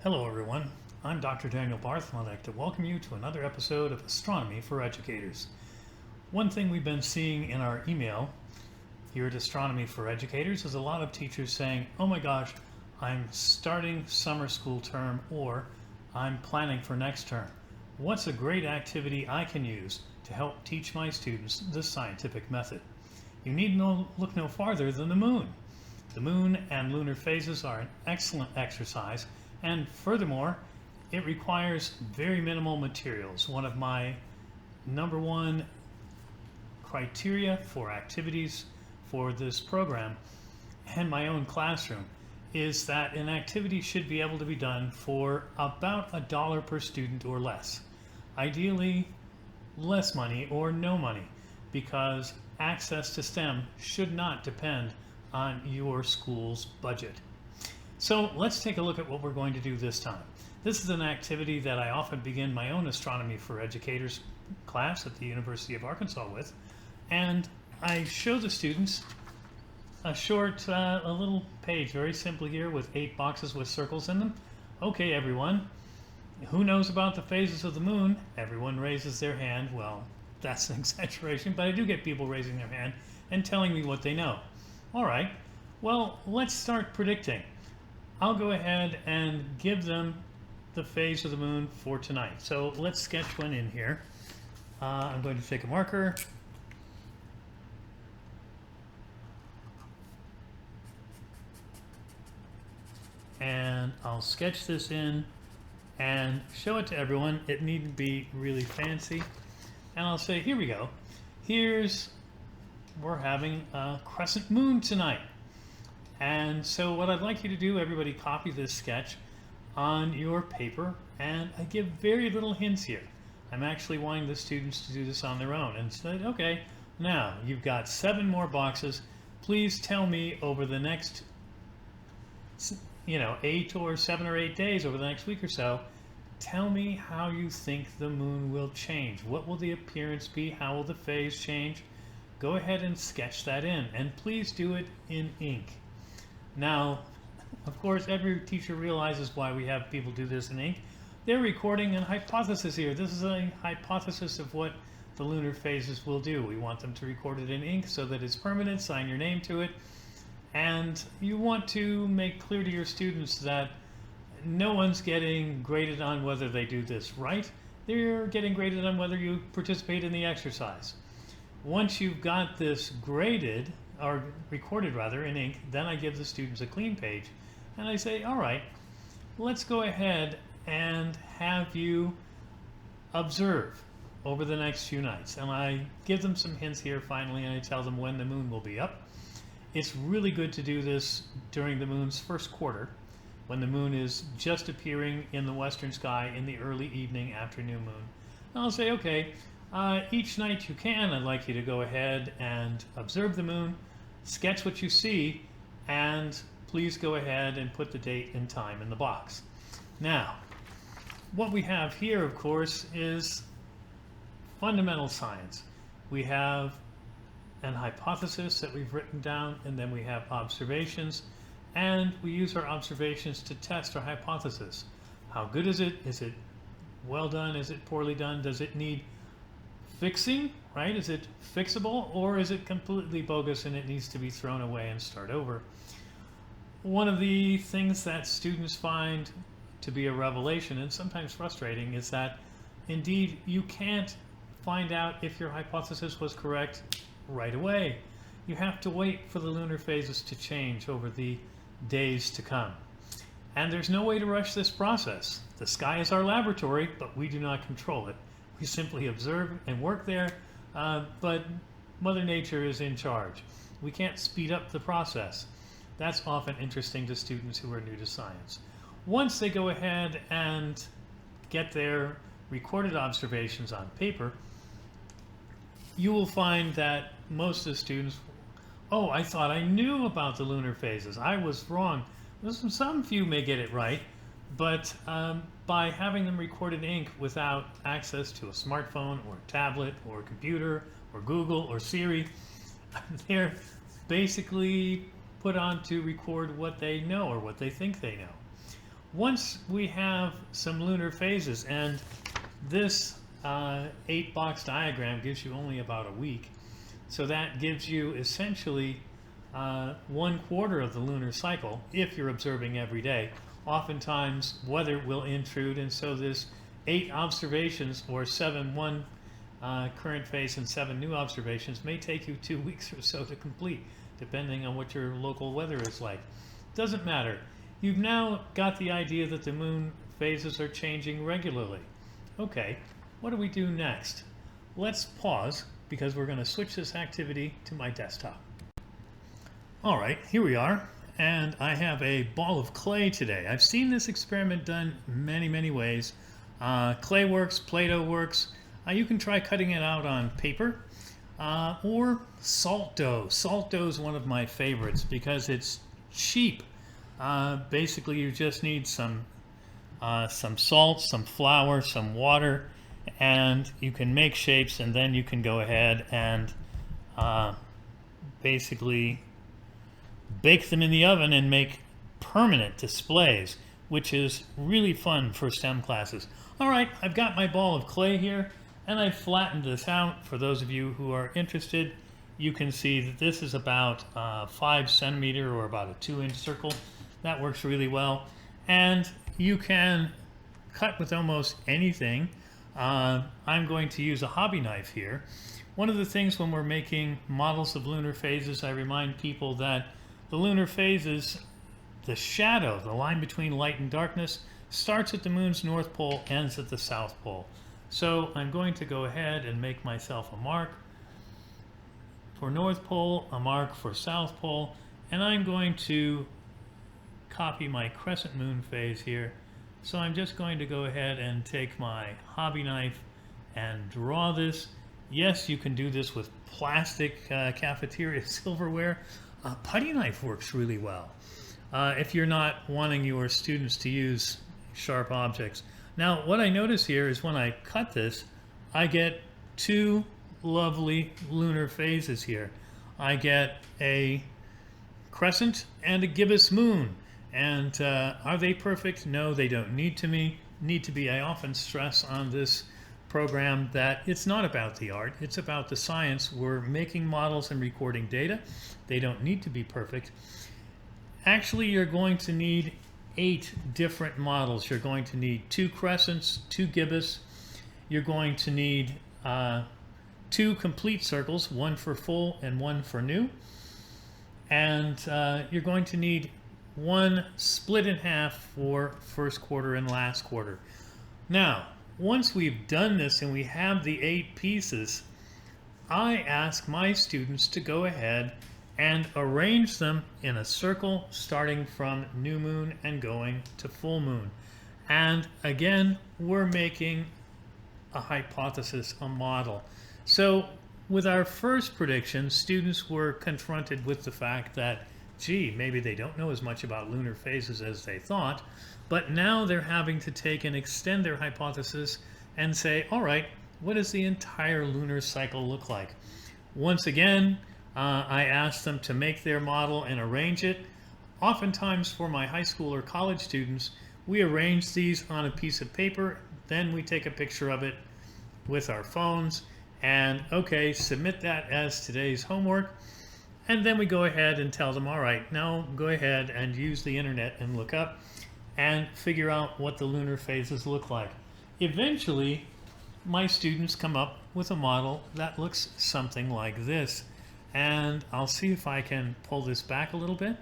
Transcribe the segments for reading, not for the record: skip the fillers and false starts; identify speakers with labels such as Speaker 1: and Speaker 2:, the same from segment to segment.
Speaker 1: Hello everyone, I'm Dr. Daniel Barth and I'd like to welcome you to another episode of Astronomy for Educators. One thing we've been seeing in our email here at Astronomy for Educators is a lot of teachers saying, oh my gosh, I'm starting summer school term or I'm planning for next term. What's a great activity I can use to help teach my students the scientific method? You need look no farther than the moon. The moon and lunar phases are an excellent exercise, and furthermore, it requires very minimal materials. One of my number one criteria for activities for this program and my own classroom is that an activity should be able to be done for about $1 per student or less. Ideally, less money or no money, because access to STEM should not depend on your school's budget. So let's take a look at what we're going to do this time. This is an activity that I often begin my own Astronomy for Educators class at the University of Arkansas with, and I show the students a little page, very simply here, with 8 boxes with circles in them. Okay, everyone, who knows about the phases of the moon? Everyone raises their hand. Well, that's an exaggeration, but I do get people raising their hand and telling me what they know. All right, well, let's start predicting. I'll go ahead and give them the phase of the moon for tonight. So let's sketch one in here. I'm going to take a marker. And I'll sketch this in and show it to everyone. It needn't be really fancy. And I'll say, here we go. We're having a crescent moon tonight. And so what I'd like you to do, everybody copy this sketch on your paper, and I give very little hints here. I'm actually wanting the students to do this on their own and say, okay, now you've got 7 more boxes. Please tell me over the next 8 or 7 or 8 days, over the next week or so, tell me how you think the moon will change. What will the appearance be? How will the phase change? Go ahead and sketch that in, and please do it in ink. Now, of course, every teacher realizes why we have people do this in ink. They're recording a hypothesis here. This is a hypothesis of what the lunar phases will do. We want them to record it in ink so that it's permanent, sign your name to it, and you want to make clear to your students that no one's getting graded on whether they do this right. They're getting graded on whether you participate in the exercise. Once you've got this graded, or recorded rather, in ink, then I give the students a clean page and I say, all right, let's go ahead and have you observe over the next few nights. And I give them some hints here finally, and I tell them when the moon will be up. It's really good to do this during the moon's first quarter, when the moon is just appearing in the western sky in the early evening after new moon. And I'll say, okay, each night you can, I'd like you to go ahead and observe the moon, sketch what you see, and please go ahead and put the date and time in the box. Now, what we have here, of course, is fundamental science. We have an hypothesis that we've written down, and then we have observations, and we use our observations to test our hypothesis. How good is it? Is it well done? Is it poorly done? Does it need fixing, right? Is it fixable, or is it completely bogus and it needs to be thrown away and start over? One of the things that students find to be a revelation, and sometimes frustrating, is that indeed you can't find out if your hypothesis was correct right away. You have to wait for the lunar phases to change over the days to come. And there's no way to rush this process. The sky is our laboratory, but we do not control it. We simply observe and work there, but Mother Nature is in charge. We can't speed up the process. That's often interesting to students who are new to science. Once they go ahead and get their recorded observations on paper, you will find that most of the students, oh, I thought I knew about the lunar phases. I was wrong. Some few may get it right, but by having them recorded in ink without access to a smartphone or a tablet or a computer or Google or Siri, they're basically put on to record what they know or what they think they know. once we have some lunar phases, and this 8-box diagram gives you only about a week, so that gives you essentially 1/4 of the lunar cycle if you're observing every day. Oftentimes weather will intrude, and so this 8 observations, or 7 current phase and 7 new observations, may take you 2 weeks or so to complete, depending on what your local weather is like. Doesn't matter. You've now got the idea that the moon phases are changing regularly. Okay, what do we do next? Let's pause, because we're going to switch this activity to my desktop. All right, here we are, and I have a ball of clay today. I've seen this experiment done many ways. Clay works, Play-Doh works. You can try cutting it out on paper, or salt dough. Salt dough is one of my favorites because it's cheap. Basically, you just need some salt, some flour, some water, and you can make shapes, and then you can go ahead and basically bake them in the oven and make permanent displays, which is really fun for STEM classes. All right, I've got my ball of clay here, and I've flattened this out. For those of you who are interested, you can see that this is about 5 centimeter, or about a 2-inch circle. That works really well. And you can cut with almost anything. I'm going to use a hobby knife here. One of the things when we're making models of lunar phases, I remind people that the lunar phases, the shadow, the line between light and darkness, starts at the moon's north pole, ends at the south pole. So I'm going to go ahead and make myself a mark for north pole, a mark for south pole, and I'm going to copy my crescent moon phase here. So I'm just going to go ahead and take my hobby knife and draw this. Yes, you can do this with plastic cafeteria silverware. A putty knife works really well if you're not wanting your students to use sharp objects. Now, what I notice here is when I cut this, I get 2 lovely lunar phases here. I get a crescent and a gibbous moon. And are they perfect? No, they don't need to be. I often stress on this program that it's not about the art, it's about the science. We're making models and recording data. They don't need to be perfect. Actually, you're going to need 8 different models. You're going to need 2 crescents, 2 gibbous. You're going to need 2 complete circles, 1 for full and 1 for new. And you're going to need 1 split in half for first quarter and last quarter. Now, once we've done this and we have the 8 pieces, I ask my students to go ahead and arrange them in a circle starting from new moon and going to full moon. And again, we're making a hypothesis, a model. So with our first prediction, students were confronted with the fact that, gee, maybe they don't know as much about lunar phases as they thought, but now they're having to take and extend their hypothesis and say, all right, what does the entire lunar cycle look like? Once again, I asked them to make their model and arrange it. Oftentimes for my high school or college students, we arrange these on a piece of paper, then we take a picture of it with our phones, and okay, submit that as today's homework. And then we go ahead and tell them, all right, now go ahead and use the internet and look up and figure out what the lunar phases look like. Eventually, my students come up with a model that looks something like this. And I'll see if I can pull this back a little bit.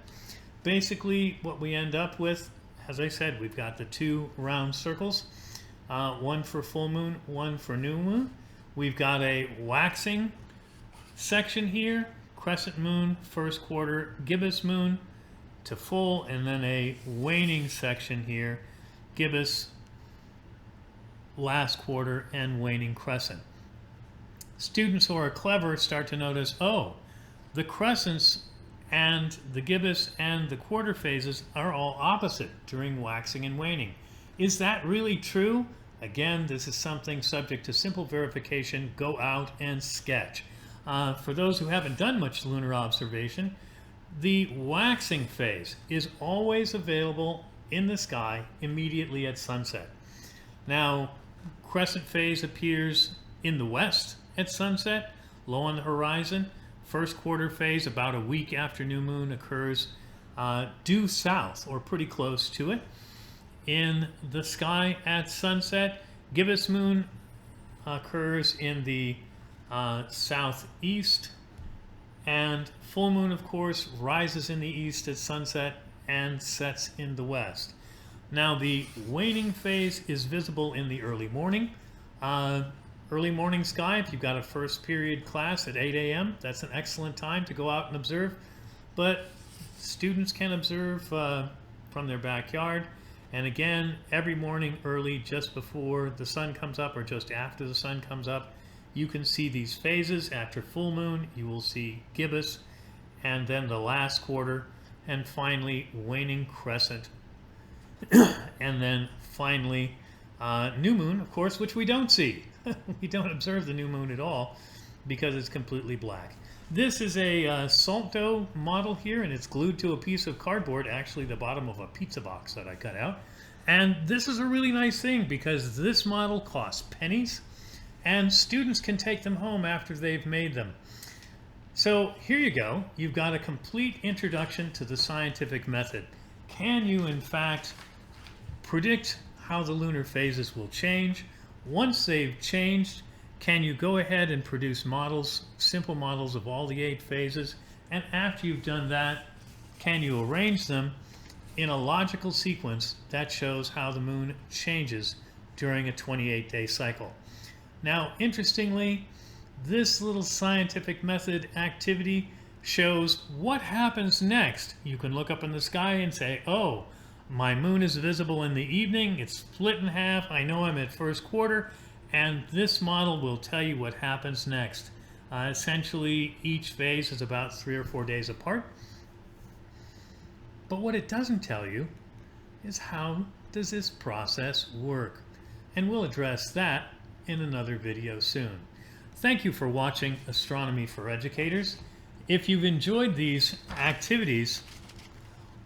Speaker 1: Basically, what we end up with, as I said, we've got the 2 round circles, 1 for full moon, 1 for new moon. We've got a waxing section here, crescent moon, first quarter, gibbous moon to full, and then a waning section here, gibbous, last quarter, and waning crescent. Students who are clever start to notice, oh, the crescents and the gibbous and the quarter phases are all opposite during waxing and waning. Is that really true? Again, this is something subject to simple verification. Go out and sketch. For those who haven't done much lunar observation, the waxing phase is always available in the sky immediately at sunset. Now, crescent phase appears in the west at sunset, low on the horizon. First quarter phase, about a week after new moon, occurs due south or pretty close to it. In the sky at sunset, gibbous moon occurs in the southeast, and full moon, of course, rises in the east at sunset and sets in the west. Now, the waning phase is visible in the early morning. Early morning sky, if you've got a first period class at 8 a.m., that's an excellent time to go out and observe. But students can observe from their backyard. And again, every morning early, just before the sun comes up or just after the sun comes up, you can see these phases. After full moon, you will see gibbous, and then the last quarter, and finally waning crescent. And then finally new moon, of course, which we don't see. We don't observe the new moon at all because it's completely black. This is a salt dough model here, and it's glued to a piece of cardboard, actually the bottom of a pizza box that I cut out. And this is a really nice thing because this model costs pennies, and students can take them home after they've made them. So here you go. You've got a complete introduction to the scientific method. Can you, in fact, predict how the lunar phases will change? Once they've changed, can you go ahead and produce models, simple models of all the 8 phases? And after you've done that, can you arrange them in a logical sequence that shows how the moon changes during a 28-day cycle? Now, interestingly, this little scientific method activity shows what happens next. You can look up in the sky and say, oh, my moon is visible in the evening, it's split in half, I know I'm at first quarter, and this model will tell you what happens next. Essentially, each phase is about 3 or 4 days apart. But what it doesn't tell you is how does this process work? And we'll address that in another video soon. Thank you for watching Astronomy for Educators. If you've enjoyed these activities,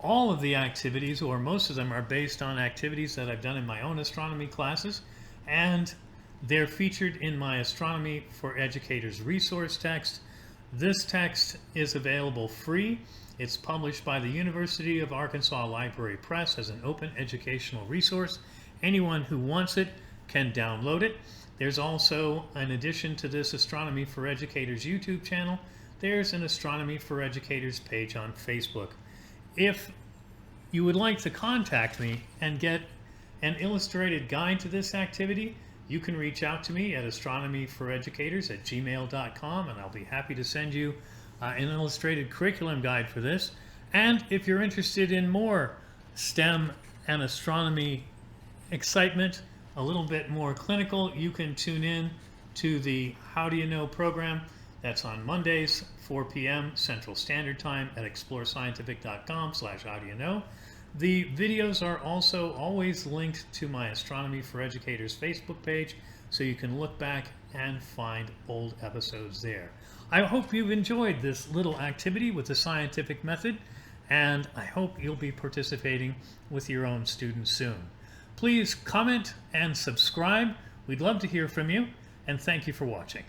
Speaker 1: all of the activities, or most of them, are based on activities that I've done in my own astronomy classes, and they're featured in my Astronomy for Educators resource text. This text is available free. It's published by the University of Arkansas Library Press as an open educational resource. Anyone who wants it can download it. There's also, in addition to this Astronomy for Educators YouTube channel, there's an Astronomy for Educators page on Facebook. If you would like to contact me and get an illustrated guide to this activity, you can reach out to me at astronomyforeducators@gmail.com, and I'll be happy to send you an illustrated curriculum guide for this. And if you're interested in more STEM and astronomy excitement, a little bit more clinical, you can tune in to the How Do You Know program. That's on Mondays, 4 p.m. Central Standard Time at explorescientific.com/howdoyouknow. The videos are also always linked to my Astronomy for Educators Facebook page, so you can look back and find old episodes there. I hope you've enjoyed this little activity with the scientific method, and I hope you'll be participating with your own students soon. Please comment and subscribe. We'd love to hear from you, and thank you for watching.